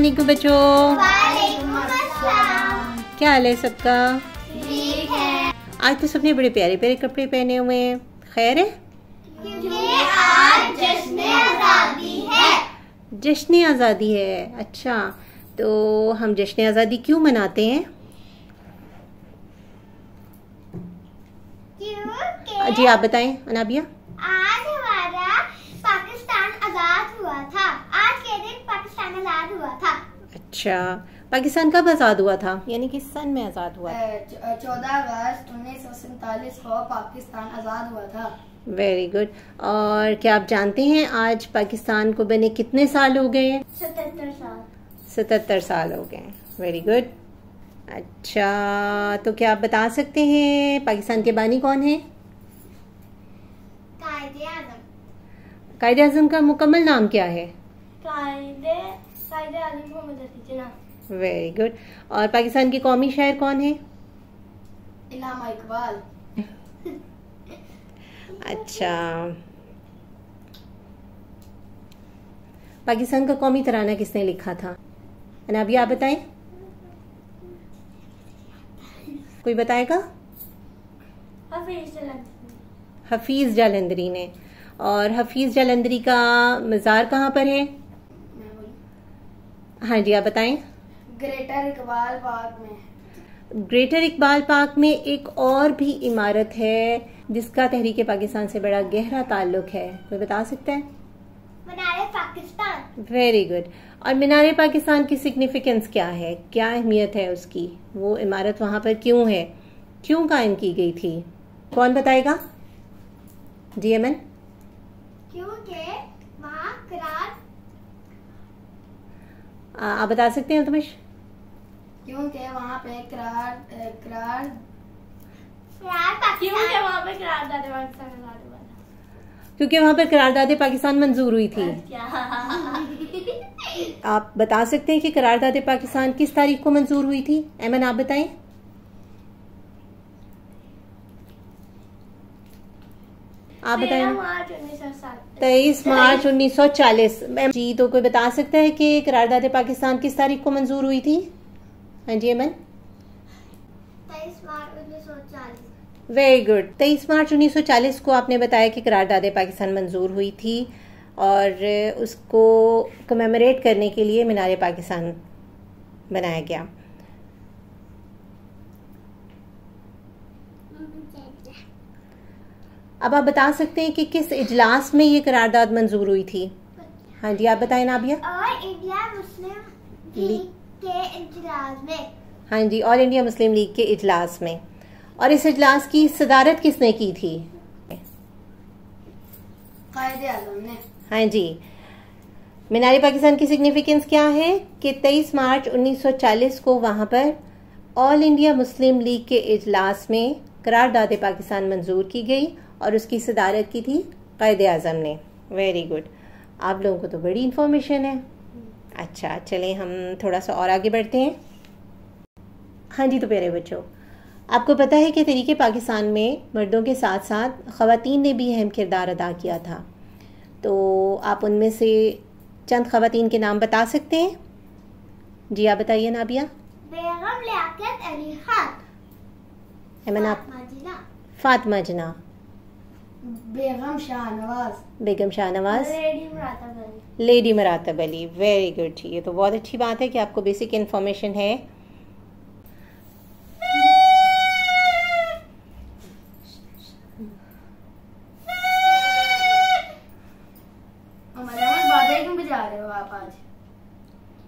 वालेकुम बच्चों। वालेकुम अस्सलाम। क्या हाल है सबका? ठीक है। आज तो सबने बड़े प्यारे प्यारे कपड़े पहने हुए हैं। खैर है? क्योंकि आज जश्न आज़ादी है। जश्न आज़ादी है। अच्छा, तो हम जश्न आज़ादी क्यों मनाते हैं? क्योंकि जी आप बताएं अनाबिया। आज हमारा पाकिस्तान आजाद हुआ था। आज के दिन पाकिस्तान आजाद हुआ था। अच्छा, पाकिस्तान कब आज़ाद हुआ था, यानी किस सन में आज़ाद हुआ? 14 अगस्त 1947 को पाकिस्तान आज़ाद हुआ था। Very good. और क्या आप जानते हैं आज पाकिस्तान को बने कितने साल हो गए हैं? 77 साल। 77 साल हो गए। Very good. अच्छा, तो क्या आप बता सकते हैं पाकिस्तान के बानी कौन है? कायदे आज़म। कायदे आज़म का मुकम्मल नाम क्या है? कायदे आज़म मोहम्मद रफ़ी जिन्ना। Very good. और पाकिस्तान के कौमी शायर कौन है? इल्हामा इकबाल। अच्छा, पाकिस्तान का कौमी तराना किसने लिखा था? अनाबिया आप बताएं। कोई बताएगा? हफीज जालंधरी ने। और हफीज जालंधरी का मज़ार कहाँ पर है? हाँ जी आप बताएं। ग्रेटर इकबाल पार्क में। ग्रेटर इकबाल पार्क में एक और भी इमारत है जिसका तहरीक पाकिस्तान से बड़ा गहरा ताल्लुक है। कोई बता सकता है? मीनार पाकिस्तान। Very good. और मीनार पाकिस्तान की सिग्निफिकेंस क्या है, क्या अहमियत है उसकी? वो इमारत वहाँ पर क्यों है, क्यों कायम की गई थी? कौन बताएगा? जी अमन। क्योंकि वहाँ करार। आप बता सकते हैं तुमिश? क्योंकि वहाँ पे करार क्योंकि वहाँ पे करारदादे पाकिस्तान आजाद हुआ था। क्योंकि वहाँ पर करारदादे पाकिस्तान मंजूर हुई थी। आप बता सकते हैं कि करारदादे पाकिस्तान किस तारीख को मंजूर हुई थी? अमन आप बताएं। आप बताएं। 23 मार्च 1940। जी, तो कोई बता सकता है कि करारदादे पाकिस्तान किस तारीख को मंजूर हुई थी? हाँ जी अमन। 23 मार्च 1940। Very good. 23 मार्च 1940 को आपने बताया कि करारदादे पाकिस्तान मंजूर हुई थी और उसको कमेमोरेट करने के लिए मीनार पाकिस्तान बनाया गया। अब आप बता सकते हैं कि किस इजलास में ये करारदाद मंजूर हुई थी? हाँ जी आप बताएं नाबिया। और इंडिया मुस्लिम लीग के इजलास में। हाँ जी, ऑल इंडिया मुस्लिम लीग के इजलास में। और इस इजलास की सदारत किसने की थी? कायदे आज़म ने। हाँ जी। मीनार पाकिस्तान की सिग्निफिकेंस क्या है कि 23 मार्च 1940 को वहाँ पर ऑल इंडिया मुस्लिम लीग के इजलास में करारदाद पाकिस्तान मंजूर की गई और उसकी सदारत की थी कायदे आज़म ने। Very good. आप लोगों को तो बड़ी इंफॉर्मेशन है। अच्छा, चलें हम थोड़ा सा और आगे बढ़ते हैं। हाँ जी, तो प्यारे बच्चों, आपको पता है कि तहरीक पाकिस्तान में मर्दों के साथ साथ ख़वातीन ने भी अहम किरदार अदा किया था। तो आप उनमें से चंद ख़वातीन के नाम बता सकते हैं? जी आप बताइए नाबिया। बेगम लियाकत अली खान। अमन आप। Fatima Jinnah. Fatima Jinnah. Begum Shahnawaz. Begum Shahnawaz. Lady Muratab Ali. Lady Muratab Ali. Very good. ये तो बहुत अच्छी बात है कि आपको बेसिक इन्फॉर्मेशन है। बाजा क्यों बजा रहे हो आप आज?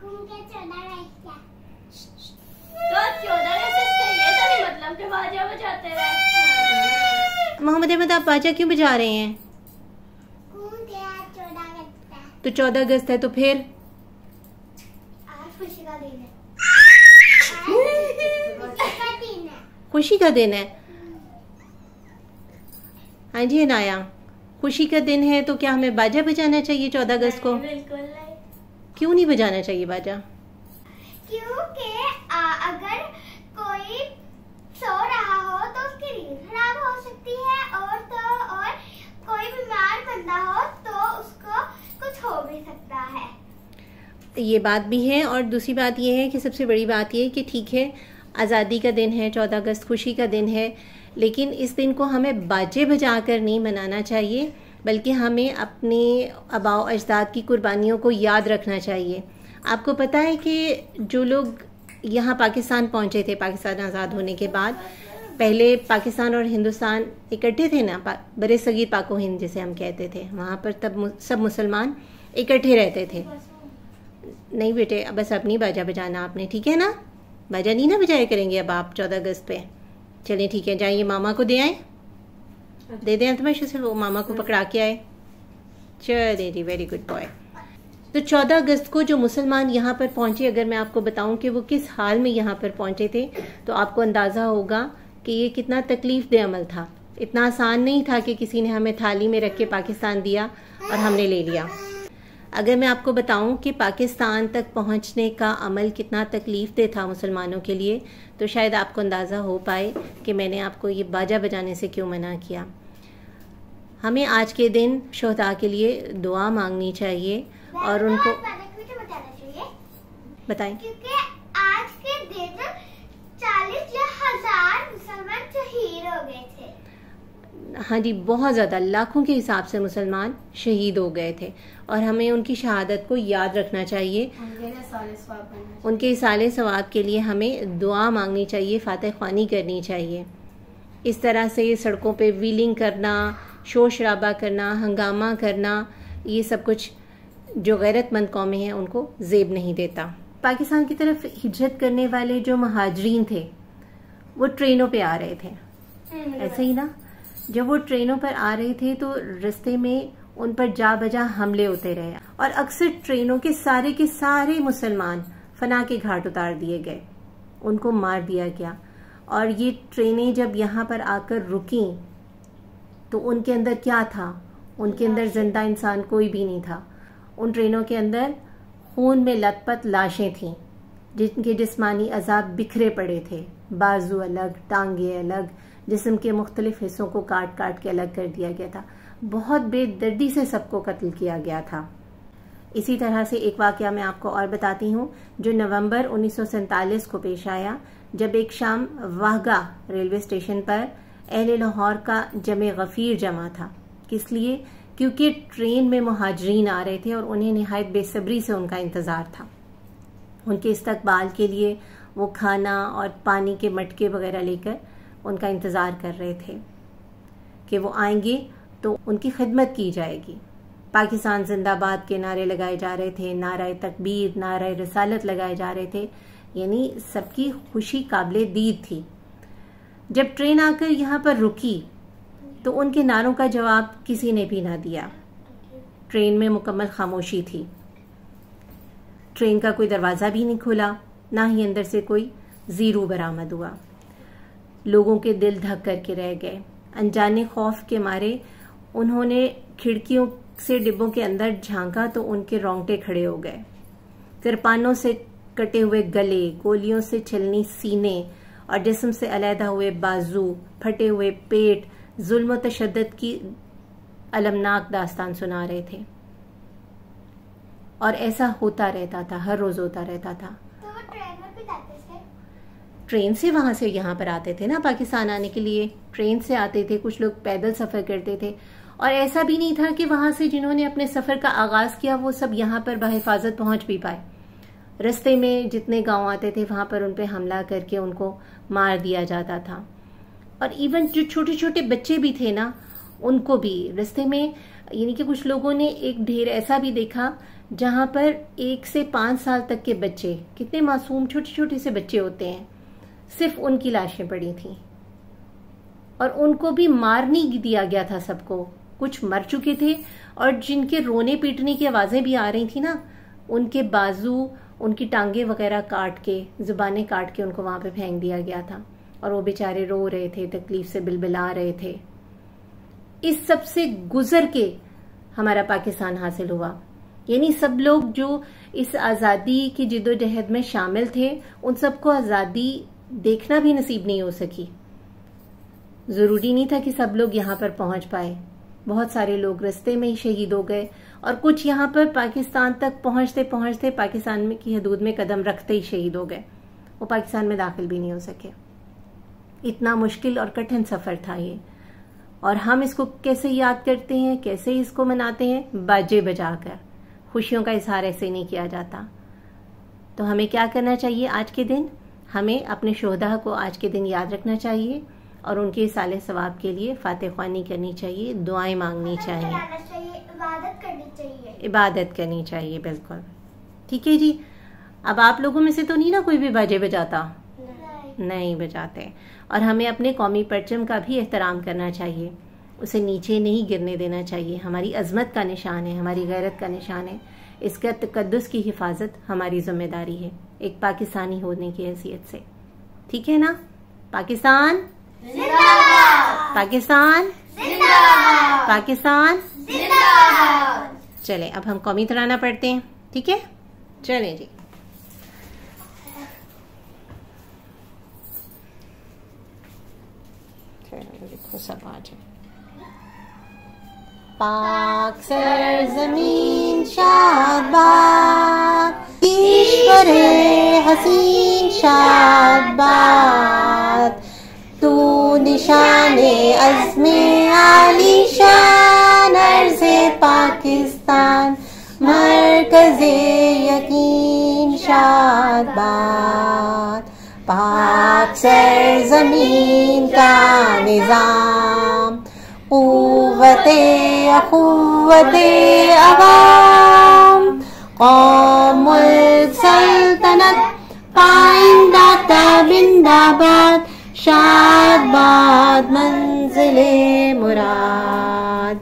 क्योंकि 14 अगस्त है। तो 14 अगस्त से ये तो नहीं मतलब कि बाजा बजाते रहे। मोहम्मद अहमद, आप बाजा क्यों बजा रहे हैं? क्योंकि आज 14 अगस्त है। तो 14 अगस्त है तो फिर? आज खुशी का दिन है। खुशी का दिन है। खुशी का दिन है। हाँ जी अनाया, खुशी का दिन है तो क्या हमें बाजा बजाना चाहिए 14 अगस्त को? बिल्कुल नहीं। क्यों नहीं बजाना चाहिए बाजा? क्योंकि अगर कोई सो रहा हो तो उसकी नींद खराब हो सकती है और कोई बीमार बंदा हो तो उसको कुछ हो भी सकता है। ये बात भी है। और दूसरी बात ये है कि सबसे बड़ी बात ये है कि ठीक है, आज़ादी का दिन है, 14 अगस्त खुशी का दिन है, लेकिन इस दिन को हमें बाजे बजा कर नहीं मनाना चाहिए, बल्कि हमें अपने आबाओ अजदाद की कुर्बानियों को याद रखना चाहिए। आपको पता है कि जो लोग यहाँ पाकिस्तान पहुँचे थे, पाकिस्तान आज़ाद होने के बाद, पहले पाकिस्तान और हिंदुस्तान इकट्ठे थे ना, बड़े सगीर पाको हिंद जिसे हम कहते थे, वहाँ पर तब सब मुसलमान इकट्ठे रहते थे। नहीं बेटे, अब बस अपनी बाजा बजाना आपने, ठीक है ना? बाजा नहीं ना बजाया करेंगे अब आप 14 अगस्त पे। चलिए ठीक है, जाइए मामा को दे आए, दे दें तमाशे से, वो मामा को पकड़ा के आए। चलिए जी, वेरी गुड बॉय। तो 14 अगस्त को जो मुसलमान यहाँ पर पहुंचे, अगर मैं आपको बताऊं कि वो किस हाल में यहाँ पर पहुंचे थे, तो आपको अंदाजा होगा कि ये कितना तकलीफ दे अमल था। इतना आसान नहीं था कि किसी ने हमें थाली में रख के पाकिस्तान दिया और हमने ले लिया। अगर मैं आपको बताऊं कि पाकिस्तान तक पहुंचने का अमल कितना तकलीफ दे था मुसलमानों के लिए, तो शायद आपको अंदाज़ा हो पाए कि मैंने आपको ये बाजा बजाने से क्यों मना किया। हमें आज के दिन शोहदा के लिए दुआ मांगनी चाहिए और उनको बताना चाहिए। बताएं। क्योंकि आज के दिन 40 या 1000 मुसलमान शहीद हो गए थे। हाँ जी, बहुत ज़्यादा, लाखों के हिसाब से मुसलमान शहीद हो गए थे और हमें उनकी शहादत को याद रखना चाहिए। उनके इसाले सवाब के लिए हमें दुआ मांगनी चाहिए, फातिह ख्वानी करनी चाहिए। इस तरह से सड़कों पे व्हीलिंग करना, शोर शराबा करना, हंगामा करना, ये सब कुछ जो गैरतमंद कौमें हैं उनको ज़ेब नहीं देता। पाकिस्तान की तरफ हिजरत करने वाले जो महाजरीन थे वो ट्रेनों पे आ रहे थे, ऐसे ही ना। जब वो ट्रेनों पर आ रहे थे तो रास्ते में उन पर जा बजा हमले होते रहे और अक्सर ट्रेनों के सारे मुसलमान फना के घाट उतार दिए गए, उनको मार दिया गया। और ये ट्रेनें जब यहाँ पर आकर रुकी तो उनके अंदर क्या था? उनके अंदर जिंदा इंसान कोई भी नहीं था। उन ट्रेनों के अंदर खून में लथपथ लाशें थीं जिनके जिस्मानी अजाब बिखरे पड़े थे, बाजू अलग, टांगे अलग, जिस्म के मुख्तलिफ हिस्सों को काट काट के अलग कर दिया गया था। बहुत बेदर्दी से सबको कत्ल किया गया था। इसी तरह से एक वाकया मैं आपको और बताती हूँ जो नवंबर 1947 को पेश आया, जब एक शाम वाहगा रेलवे स्टेशन पर अहले लाहौर का जमे गफीर जमा था। किस लिए? क्योंकि ट्रेन में मुहाजिरीन आ रहे थे और उन्हें निहायत बेसब्री से उनका इंतज़ार था। उनके इस्तकबाल के लिए वो खाना और पानी के मटके वगैरह लेकर उनका इंतज़ार कर रहे थे कि वो आएंगे तो उनकी खिदमत की जाएगी। पाकिस्तान जिंदाबाद के नारे लगाए जा रहे थे, नारे तकबीर, नारे रिसालत लगाए जा रहे थे, यानी सबकी खुशी काबिले दीद थी। जब ट्रेन आकर यहाँ पर रुकी तो उनके नारों का जवाब किसी ने भी ना दिया। ट्रेन में मुकम्मल खामोशी थी। ट्रेन का कोई दरवाज़ा भी नहीं खुला, ना ही अंदर से कोई जीरू बरामद हुआ। लोगों के दिल धक करके रह गए। अनजाने खौफ के मारे उन्होंने खिड़कियों से डिब्बों के अंदर झांका तो उनके रोंगटे खड़े हो गए। किरपानों से कटे हुए गले, गोलियों से छिलनी सीने और जिस्म से अलहदा हुए बाजू, फटे हुए पेट, जुल्म व तशद्दुद की अलमनाक दास्तान सुना रहे थे। और ऐसा होता रहता था, हर रोज होता रहता था। तो वो ट्रेन में भी जाते थे? ट्रेन से वहां से यहाँ पर आते थे ना, पाकिस्तान आने के लिए ट्रेन से आते थे। कुछ लोग पैदल सफर करते थे और ऐसा भी नहीं था कि वहां से जिन्होंने अपने सफर का आगाज किया वो सब यहाँ पर बहिफाजत पहुंच भी पाए। रास्ते में जितने गांव आते थे वहां पर उन पे हमला करके उनको मार दिया जाता था। और इवन जो छोटे छोटे बच्चे भी थे ना, उनको भी रास्ते में, यानी कि कुछ लोगों ने एक ढेर ऐसा भी देखा जहां पर 1 से 5 साल तक के बच्चे, कितने मासूम छोटे छोटे से बच्चे होते हैं, सिर्फ उनकी लाशें पड़ी थी और उनको भी मार नहीं दिया गया था सबको। कुछ मर चुके थे और जिनके रोने पीटने की आवाजें भी आ रही थी ना, उनके बाजू, उनकी टांगे वगैरह काट के, जुबानें काट के उनको वहां पे फेंक दिया गया था और वो बेचारे रो रहे थे, तकलीफ से बिलबिला रहे थे। इस सब से गुजर के हमारा पाकिस्तान हासिल हुआ। यानी सब लोग जो इस आजादी की जिद्दोजहद में शामिल थे उन सबको आजादी देखना भी नसीब नहीं हो सकी। जरूरी नहीं था कि सब लोग यहाँ पर पहुंच पाए। बहुत सारे लोग रास्ते में ही शहीद हो गए और कुछ यहाँ पर पाकिस्तान तक पहुंचते पहुंचते पाकिस्तान में की हदूद में कदम रखते ही शहीद हो गए। वो पाकिस्तान में दाखिल भी नहीं हो सके। इतना मुश्किल और कठिन सफर था ये। और हम इसको कैसे याद करते हैं, कैसे इसको मनाते हैं? बाजे बजाकर। खुशियों का इजहार ऐसे नहीं किया जाता। तो हमें क्या करना चाहिए आज के दिन? हमें अपने शोहदा को आज के दिन याद रखना चाहिए और उनके साले सवाब के लिए फातिह ख्वानी करनी चाहिए, दुआएं मांगनी चाहिए, इबादत करनी चाहिए। बिल्कुल ठीक है जी। अब आप लोगों में से तो नहीं ना कोई भी बाजे बजाता? नहीं बजाते। और हमें अपने कौमी परचम का भी एहतराम करना चाहिए, उसे नीचे नहीं गिरने देना चाहिए। हमारी अजमत का निशान है, हमारी गैरत का निशान है। इसका तकद्दुस की हिफाजत हमारी जिम्मेदारी है एक पाकिस्तानी होने की हैसियत से। ठीक है ना? पाकिस्तान जिंदाबाद, पाकिस्तान जिंदाबाद, पाकिस्तान जिंदाबाद। चलें अब हम कौमी तराना पढ़ते हैं। ठीक है, चलें जी। देखो सब आज है। पाक सरज़मीन शाबाद, ईश्वरे हसीन शाबाद, तू निशाने अज़्मे आलीशान, अर्ज़े पाकिस्तान मरकज़े यकीन शाबाद। पाक सरज़मीन का निज़ाम, क़ुव्वते अख़ुव्वते अवाम, क़ौम मुल्क सल्तनत पाइंदा ताबिंदाबाद, शाबाद मंज़िले मुराद,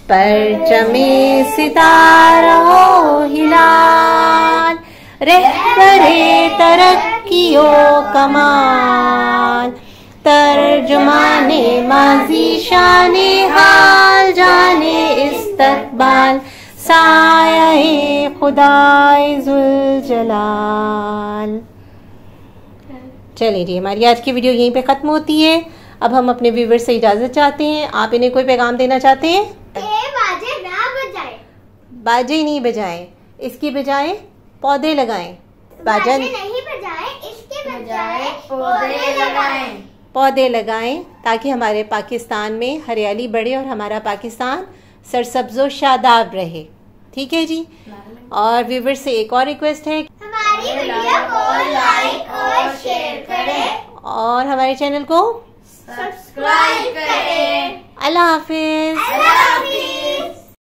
परचमे सितारा हिलाल, रहबरे तरक्कियो कमाल, तर्जुमाने माज़ी शाने हाल, जाने इस्तक़बाल, साये खुदाए ज़ुल जलाल। चलिए जी, हमारी आज की वीडियो यहीं पे ख़त्म होती है। अब हम अपने व्यूअर्स से इजाज़त चाहते हैं। आप इन्हें कोई पैगाम देना चाहते हैं? बाजे ना बजाएं। बाजे नहीं बजाएं, इसकी बजाय पौधे लगाएं। बाजे नहीं बजाएं, इसके बजाय पौधे लगाएं। पौधे लगाएं ताकि हमारे पाकिस्तान में हरियाली बढ़े और हमारा पाकिस्तान सरसब्ज़ो शादाब रहे। ठीक है जी। और व्यूअर्स से एक और रिक्वेस्ट है, हमारी वीडियो को लाइक और शेयर करें और हमारे चैनल को सब्सक्राइब करें। अल्लाह हाफिज।